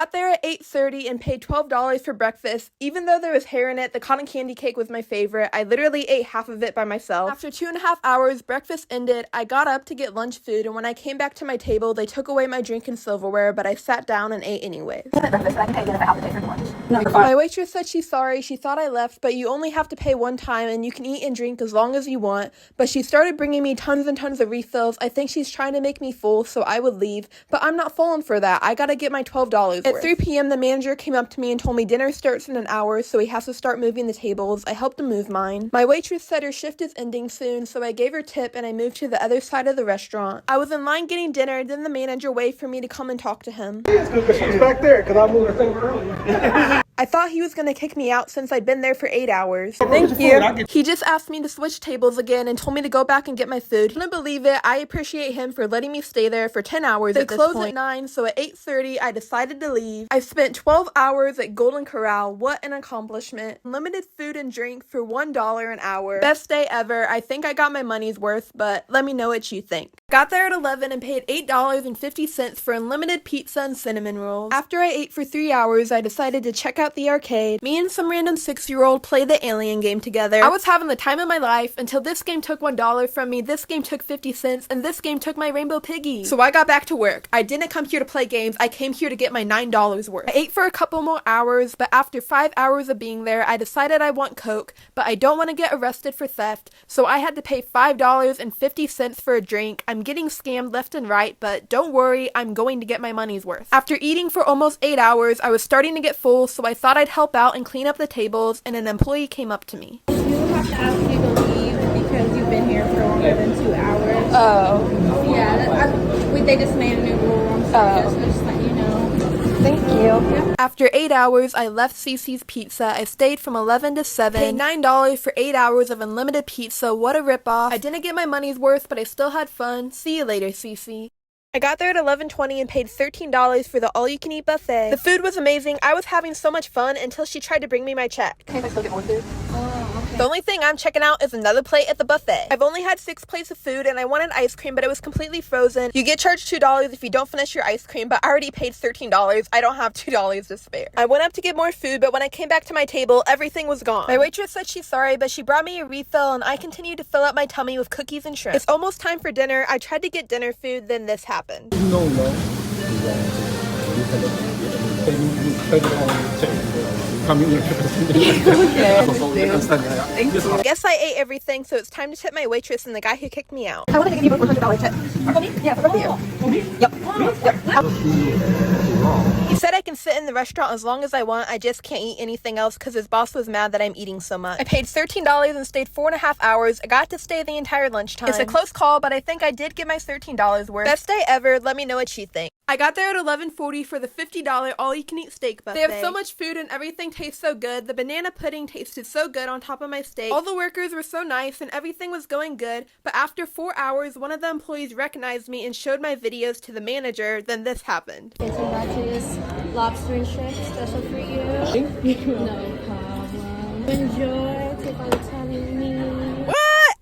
Got there at 8:30 and paid $12 for breakfast. Even though there was hair in it, the cotton candy cake was my favorite. I literally ate half of it by myself. After 2.5 hours, breakfast ended. I got up to get lunch food, and when I came back to my table, they took away my drink and silverware, but I sat down and ate anyways. My waitress said she's sorry. She thought I left, but you only have to pay one time, and you can eat and drink as long as you want. But she started bringing me tons and tons of refills. I think she's trying to make me full, so I would leave, but I'm not falling for that. I gotta get my $12 worth. At 3 p.m., the manager came up to me and told me dinner starts in an hour, so he has to start moving the tables. I helped him move mine. My waitress said her shift is ending soon, so I gave her tip and I moved to the other side of the restaurant. I was in line getting dinner, then the manager waved for me to come and talk to him. She's back there, because I moved the thing early. I thought he was going to kick me out since I'd been there for 8 hours. Thank you. He just asked me to switch tables again and told me to go back and get my food. Couldn't believe it. I appreciate him for letting me stay there for 10 hours. They closed at 9, so at 8:30 I decided to leave. I spent 12 hours at Golden Corral. What an accomplishment. Unlimited food and drink for $1 an hour. Best day ever. I think I got my money's worth, but let me know what you think. Got there at 11 and paid $8.50 for unlimited pizza and cinnamon rolls. After I ate for 3 hours, I decided to check out the arcade. Me and some random 6-year-old played the alien game together. I was having the time of my life until this game took $1 from me, this game took 50 cents, and this game took my rainbow piggy. So I got back to work. I didn't come here to play games, I came here to get my $9 worth. I ate for a couple more hours, but after 5 hours of being there, I decided I want Coke, but I don't want to get arrested for theft, so I had to pay $5.50 for a drink. I'm getting scammed left and right, but don't worry, I'm going to get my money's worth. After eating for almost 8 hours, I was starting to get full, so I thought I'd help out and clean up the tables, and an employee came up to me. You have to ask you to leave because you've been here for longer than 2 hours. Oh. Yeah, they just made a new rule. I'm sorry, so just let you know. Thank you. Yeah. After 8 hours, I left Cici's Pizza. I stayed from 11 to 7. Paid $9 for 8 hours of unlimited pizza. What a ripoff. I didn't get my money's worth, but I still had fun. See you later, Cici. I got there at 11:20 and paid $13 for the all-you-can-eat buffet. The food was amazing. I was having so much fun until she tried to bring me my check. Okay, if I still get more food? Oh, okay. The only thing I'm checking out is another plate at the buffet. I've only had 6 plates of food and I wanted ice cream, but it was completely frozen. You get charged $2 if you don't finish your ice cream, but I already paid $13. I don't have $2 to spare. I went up to get more food, but when I came back to my table, everything was gone. My waitress said she's sorry, but she brought me a refill and I continued to fill up my tummy with cookies and shrimp. It's almost time for dinner. I tried to get dinner food, then this happened. I guess I ate everything, so it's time to tip my waitress and the guy who kicked me out. I want to give you a $100 tip. For me? Yeah, for both of you. Yep. He said I can sit in the restaurant as long as I want, I just can't eat anything else because his boss was mad that I'm eating so much. I paid $13 and stayed 4.5 hours. I got to stay the entire lunchtime. It's a close call, but I think I did get my $13 worth. Best day ever. Let me know what you think. I got there at 11:40 for the $50 all-you-can-eat steak buffet. They have so much food and everything tastes so good. The banana pudding tasted so good on top of my steak. All the workers were so nice and everything was going good, but after 4 hours, one of the employees recognized me and showed my videos to the manager. Then this happened. Okay, so Hibachi lobster and shrimp special for you. Thank you. No problem. Enjoy. Take all the time you need.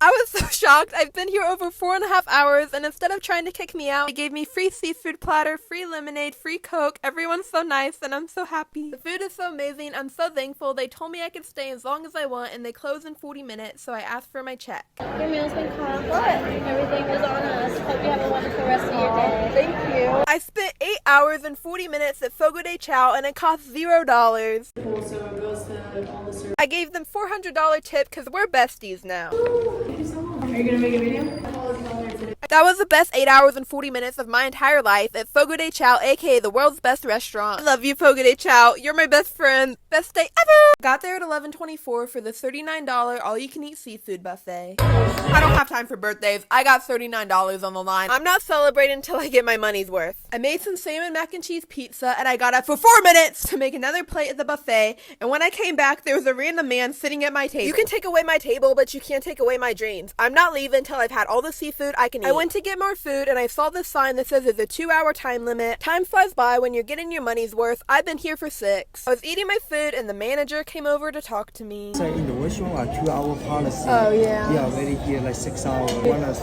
I was so shocked. I've been here over 4.5 hours, and instead of trying to kick me out, they gave me free seafood platter, free lemonade, free Coke. Everyone's so nice, and I'm so happy. The food is so amazing. I'm so thankful. They told me I could stay as long as I want, and they close in 40 minutes, so I asked for my check. Your meal's been cooked. Everything is on us. Hope you have a wonderful rest of your day. Thank you. I spent 8 hours and 40 minutes at Fogo de Chao, and it cost $0. I gave them $400 tip because we're besties now. Are you gonna make a video? That was the best 8 hours and 40 minutes of my entire life at Fogo de Chao, aka the world's best restaurant. I love you, Fogo de Chao. You're my best friend. Best day ever! Got there at 11:24 for the $39 all-you-can-eat seafood buffet. I don't have time for birthdays. I got $39 on the line. I'm not celebrating until I get my money's worth. I made some salmon mac and cheese pizza, and I got up for 4 minutes to make another plate at the buffet, and when I came back, there was a random man sitting at my table. You can take away my table, but you can't take away my dreams. I'm not leaving until I've had all the seafood I can eat. I went to get more food and I saw this sign that says there's a 2-hour time limit. Time flies by when you're getting your money's worth. I've been here for 6. I was eating my food and the manager came over to talk to me. So in the restaurant, 2-hour policy. Oh, yeah. Yeah, already here like 6 hours. Want us,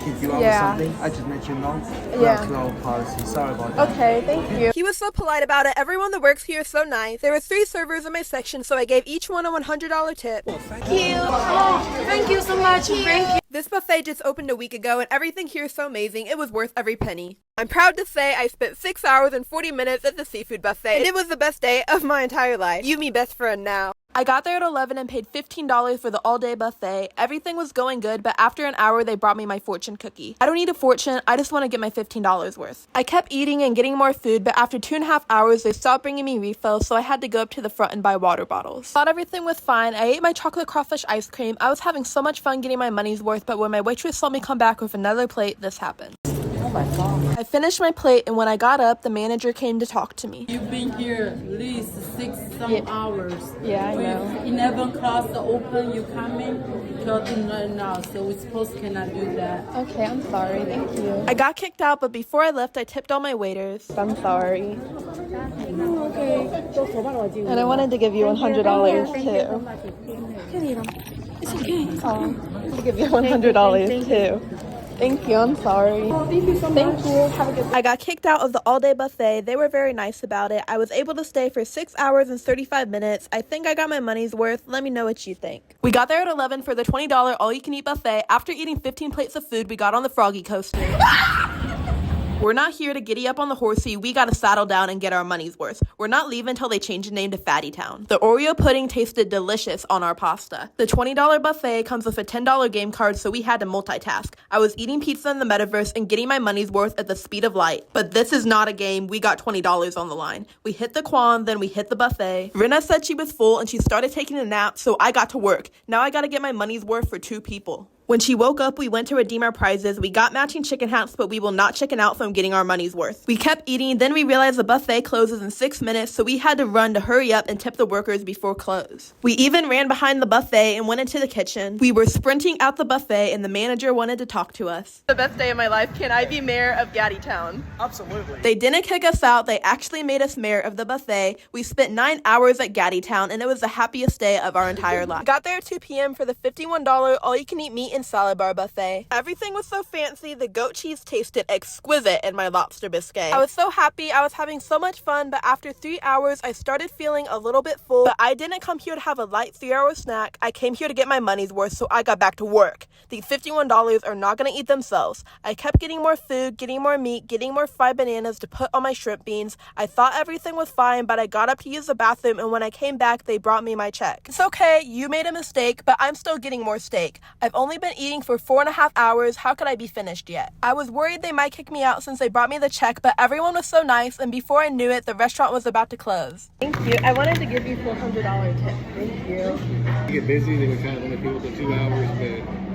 kick you out or something? I just let you know. Yeah. 2-hour policy. Sorry about that. Okay, thank you. He was so polite about it. Everyone that works here is so nice. There were 3 servers in my section, so I gave each one a $100 tip. Thank you. Oh, thank you so much. Thank you. This buffet just opened a week ago and everything here is so amazing, it was worth every penny. I'm proud to say I spent 6 hours and 40 minutes at the seafood buffet and it was the best day of my entire life. You me best friend now. I got there at 11 and paid $15 for the all-day buffet. Everything was going good, but after an hour, they brought me my fortune cookie. I don't need a fortune, I just want to get my $15 worth. I kept eating and getting more food, but after 2.5 hours, they stopped bringing me refills, so I had to go up to the front and buy water bottles. Thought everything was fine. I ate my chocolate crawfish ice cream. I was having so much fun getting my money's worth, but when my waitress saw me come back with another plate, this happened. Oh my God. I finished my plate, and when I got up, the manager came to talk to me. You've been here at least 6 hours. Yeah, I know. With 11 class open, you come in 13 right now, so we supposed cannot do that. Okay, I'm sorry. Thank you. I got kicked out, but before I left, I tipped all my waiters. I'm sorry. And I wanted to give you $100 too. It's okay. I'll give you $100 too. Thank you, I'm sorry. Oh, thank you so much. Thank you. Have a good day. I got kicked out of the all-day buffet. They were very nice about it. I was able to stay for 6 hours and 35 minutes. I think I got my money's worth. Let me know what you think. We got there at 11 for the $20 all-you-can-eat buffet. After eating 15 plates of food, we got on the Froggy Coaster. We're not here to giddy up on the horsey. We gotta saddle down and get our money's worth. We're not leaving until they change the name to Fattytown. The Oreo pudding tasted delicious on our pasta. The $20 buffet comes with a $10 game card, so we had to multitask. I was eating pizza in the metaverse and getting my money's worth at the speed of light. But this is not a game. We got $20 on the line. We hit the Quan, then we hit the buffet. Rina said she was full and she started taking a nap, so I got to work. Now I gotta get my money's worth for 2 people. When she woke up, we went to redeem our prizes. We got matching chicken hats, but we will not chicken out from getting our money's worth. We kept eating, then we realized the buffet closes in 6 minutes, so we had to run to hurry up and tip the workers before close. We even ran behind the buffet and went into the kitchen. We were sprinting out the buffet, and the manager wanted to talk to us. The best day of my life. Can I be mayor of Gattitown? Absolutely. They didn't kick us out. They actually made us mayor of the buffet. We spent 9 hours at Gattitown, and it was the happiest day of our entire life. Got there at 2 p.m. for the $51 all-you-can-eat meat and salad bar buffet. Everything was so fancy. The goat cheese tasted exquisite in my lobster biscuit. I was so happy. I was having so much fun, but after 3 hours, I started feeling a little bit full. But I didn't come here to have a light 3-hour snack. I came here to get my money's worth, so I got back to work. These $51 are not gonna eat themselves. I kept getting more food, getting more meat, getting more fried bananas to put on my shrimp beans. I thought everything was fine, but I got up to use the bathroom, and when I came back, they brought me my check. It's okay, you made a mistake, but I'm still getting more steak. I've only been eating for 4.5 hours. How could I be finished yet? I was worried they might kick me out since they brought me the check, but everyone was so nice, and before I knew it, the restaurant was about to close. Thank you. I wanted to give you a $400 tip. Thank you. You get busy, they would kind of limit people to 2 hours, but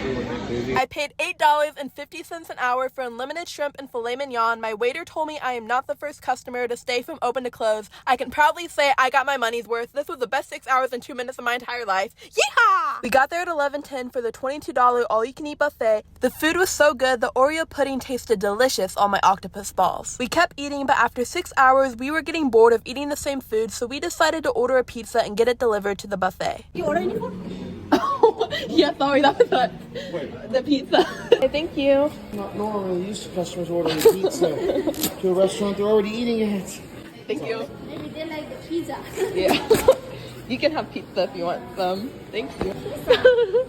we weren't that busy. I paid $8.50 an hour for unlimited shrimp and filet mignon. My waiter told me I am not the first customer to stay from open to close. I can proudly say I got my money's worth. This was the best 6 hours and 2 minutes of my entire life. Yeehaw! We got there at 11:10 for the $22 all-you-can-eat buffet. The food was so good, the Oreo pudding tasted delicious on my octopus balls. We kept eating, but after 6 hours, we were getting bored of eating the same food, so we decided to order a pizza and get it delivered to the buffet. You order any food? Oh, yeah, sorry, that was the pizza. Thank you. Not normally used to customers ordering pizza to a restaurant they're already eating at. Thank you. Maybe they like the pizza. Yeah. You can have pizza if you want some. Thank you.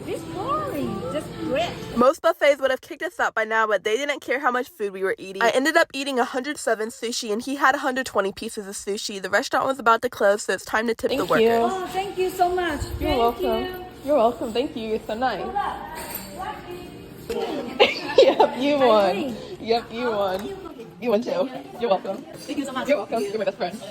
It's boring. Just bread. Most buffets would have kicked us out by now, but they didn't care how much food we were eating. I ended up eating 107 sushi, and he had 120 pieces of sushi. The restaurant was about to close, so it's time to tip the workers. Oh, thank you so much. You're welcome. You're welcome. Thank you. You're so nice. Yep, you won. Yep, you won. You won too. You're welcome. Thank you so much. You're welcome. You're my best friend.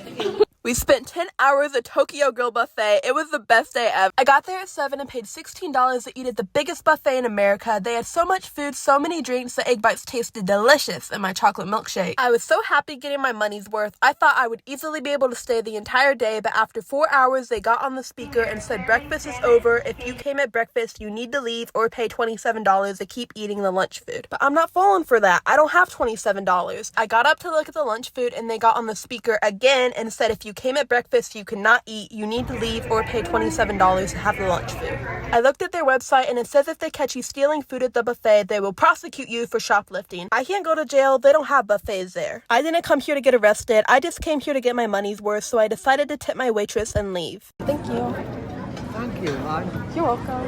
We spent 10 hours at Tokyo Grill Buffet. It was the best day ever. I got there at 7 and paid $16 to eat at the biggest buffet in America. They had so much food, so many drinks, the egg bites tasted delicious, and my chocolate milkshake. I was so happy getting my money's worth. I thought I would easily be able to stay the entire day, but after 4 hours, they got on the speaker and said breakfast is over. If you came at breakfast, you need to leave or pay $27 to keep eating the lunch food. But I'm not falling for that. I don't have $27. I got up to look at the lunch food, and they got on the speaker again and said if you came at breakfast, you cannot eat, you need to leave or pay $27 to have the lunch food. I looked at their website and it says if they catch you stealing food at the buffet, they will prosecute you for shoplifting. I can't go to jail, they don't have buffets there. I didn't come here to get arrested, I just came here to get my money's worth, so I decided to tip my waitress and leave. Thank you. Thank you, hon. You're welcome.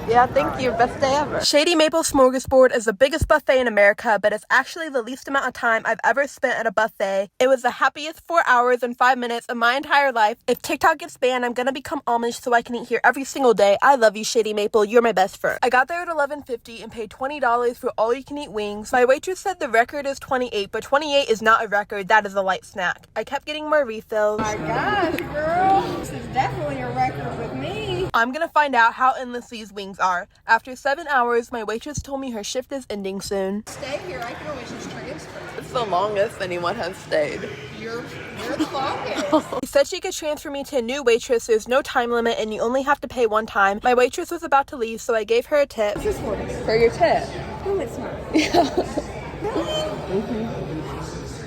Yeah, thank you. Best day ever. Shady Maple Smorgasbord is the biggest buffet in America, but it's actually the least amount of time I've ever spent at a buffet. It was the happiest 4 hours and 5 minutes of my entire life. If TikTok gets banned, I'm gonna become Amish so I can eat here every single day. I love you, Shady Maple. You're my best friend. I got there at $11.50 and paid $20 for all-you-can-eat wings. My waitress said the record is 28, but 28 is not a record. That is a light snack. I kept getting more refills. Oh my gosh, girl. This is definitely a record with me. I'm gonna find out how endless these wings are. After 7 hours, my waitress told me her shift is ending soon. Stay here. I can always just transfer. It's the longest anyone has stayed. You're the longest. She said she could transfer me to a new waitress. There's no time limit and you only have to pay one time. My waitress was about to leave, so I gave her a tip. This is for your tip. No, it's not. Really?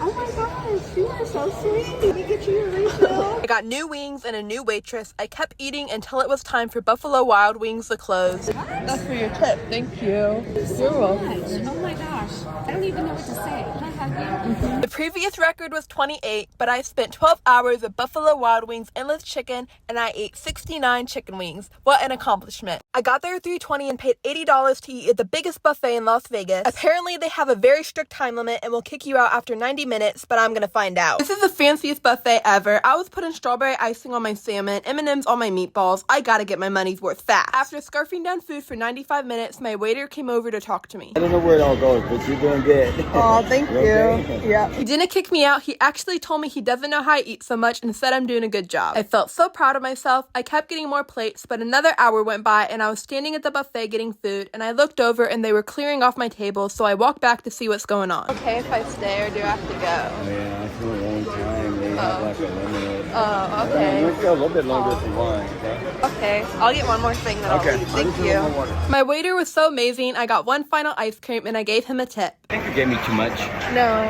Oh my gosh, you are so sweet. Let me get you your refill. I got new wings and a new waitress. I kept eating until it was time for Buffalo Wild Wings to close. That's for your tip. Thank you. You're welcome. Oh my gosh. I don't even know what to say. Can I hug you? The previous record was 28, but I spent 12 hours at Buffalo Wild Wings Endless Chicken, and I ate 69 chicken wings. What an accomplishment. I got there at 3:20 and paid $80 to eat at the biggest buffet in Las Vegas. Apparently, they have a very strict time limit and will kick you out after 90 minutes, but I'm gonna find out. This is the fanciest buffet ever. I was putting strawberry icing on my salmon, M&M's on my meatballs. I gotta get my money's worth fast. After scarfing down food for 95 minutes, my waiter came over to talk to me. I don't know where it all goes, but you're doing good. Oh, thank you. Okay? Yeah. He didn't kick me out. He actually told me he doesn't know how I eat so much and said I'm doing a good job. I felt so proud of myself. I kept getting more plates, but another hour went by and I was standing at the buffet getting food, and I looked over and they were clearing off my table, so I walked back to see what's going on. Okay, if I stay or do I have to go? Yeah, it's been a long time. They have like a limit. Oh, okay. Let's go a little bit longer if you want, okay? Okay, I'll get one more thing then I'll leave. Thank you. My waiter was so amazing. I got one final ice cream and I gave him a tip. I think you gave me too much. No.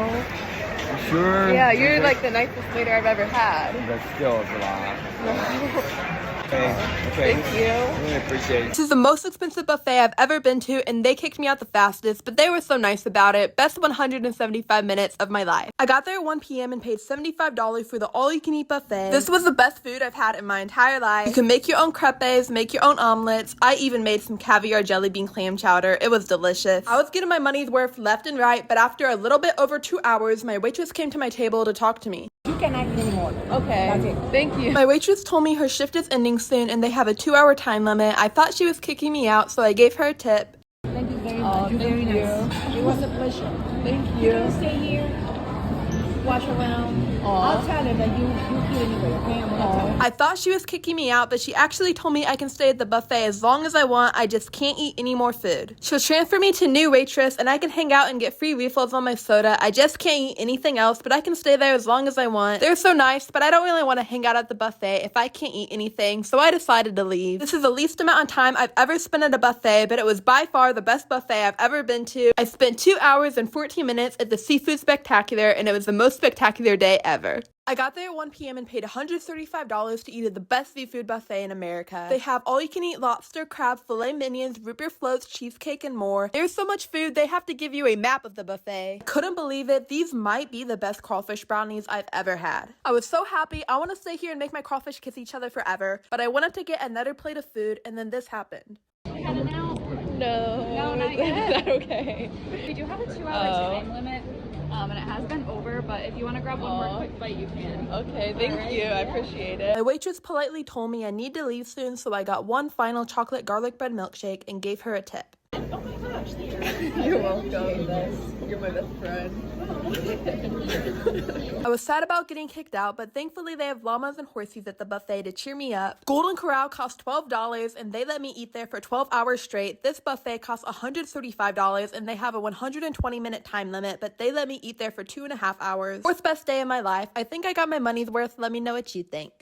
Sure? Yeah, you're like the nicest waiter I've ever had. But still, it's a lot. Okay. Thank you. I really appreciate it. This is the most expensive buffet I've ever been to, and they kicked me out the fastest, but they were so nice about it. Best 175 minutes of my life. I got there at 1 p.m. and paid $75 for the all-you-can-eat buffet. This was the best food I've had in my entire life. You can make your own crepes, make your own omelets. I even made some caviar jelly bean clam chowder. It was delicious. I was getting my money's worth left and right, but after a little bit over 2 hours, my waitress came to my table to talk to me. You cannot get any more. Okay. That's it. Thank you. My waitress told me her shift is ending soon and they have a 2-hour time limit. I thought she was kicking me out, so I gave her a tip. Thank you very much. You're very nice. It was a pleasure. Thank You can stay here, watch around. I'll tell her that you eat anyway, okay? I'm gonna tell her. I thought she was kicking me out, but she actually told me I can stay at the buffet as long as I want. I just can't eat any more food. She'll transfer me to a new waitress and I can hang out and get free refills on my soda. I just can't eat anything else, but I can stay there as long as I want. They're so nice, but I don't really want to hang out at the buffet if I can't eat anything, so I decided to leave. This is the least amount of time I've ever spent at a buffet, but it was by far the best buffet I've ever been to. I spent 2 hours and 14 minutes at the Seafood Spectacular, and it was the most spectacular day ever. I got there at 1 p.m. and paid $135 to eat at the best seafood buffet in America. They have all-you-can-eat lobster, crab, filet minions, root beer floats, cheesecake, and more. There's so much food, they have to give you a map of the buffet. Couldn't believe it. These might be the best crawfish brownies I've ever had. I was so happy. I want to stay here and make my crawfish kiss each other forever, but I wanted to get another plate of food, and then this happened. Headed out? No, not yet. Is that okay? We do have a 2-hour time limit, and it has been over, but if you want to grab one more quick bite, you can. Okay, thank you. I appreciate it. My waitress politely told me I need to leave soon, so I got one final chocolate garlic bread milkshake and gave her a tip. Oh my gosh. watch the air. You're welcome. You're my best friend. I was sad about getting kicked out, but thankfully they have llamas and horses at the buffet to cheer me up. Golden Corral cost $12 and they let me eat there for 12 hours straight. This buffet costs $135 and they have a 120-minute time limit, but they let me eat there for 2.5 hours. Fourth best day of my life. I think I got my money's worth. Let me know what you think.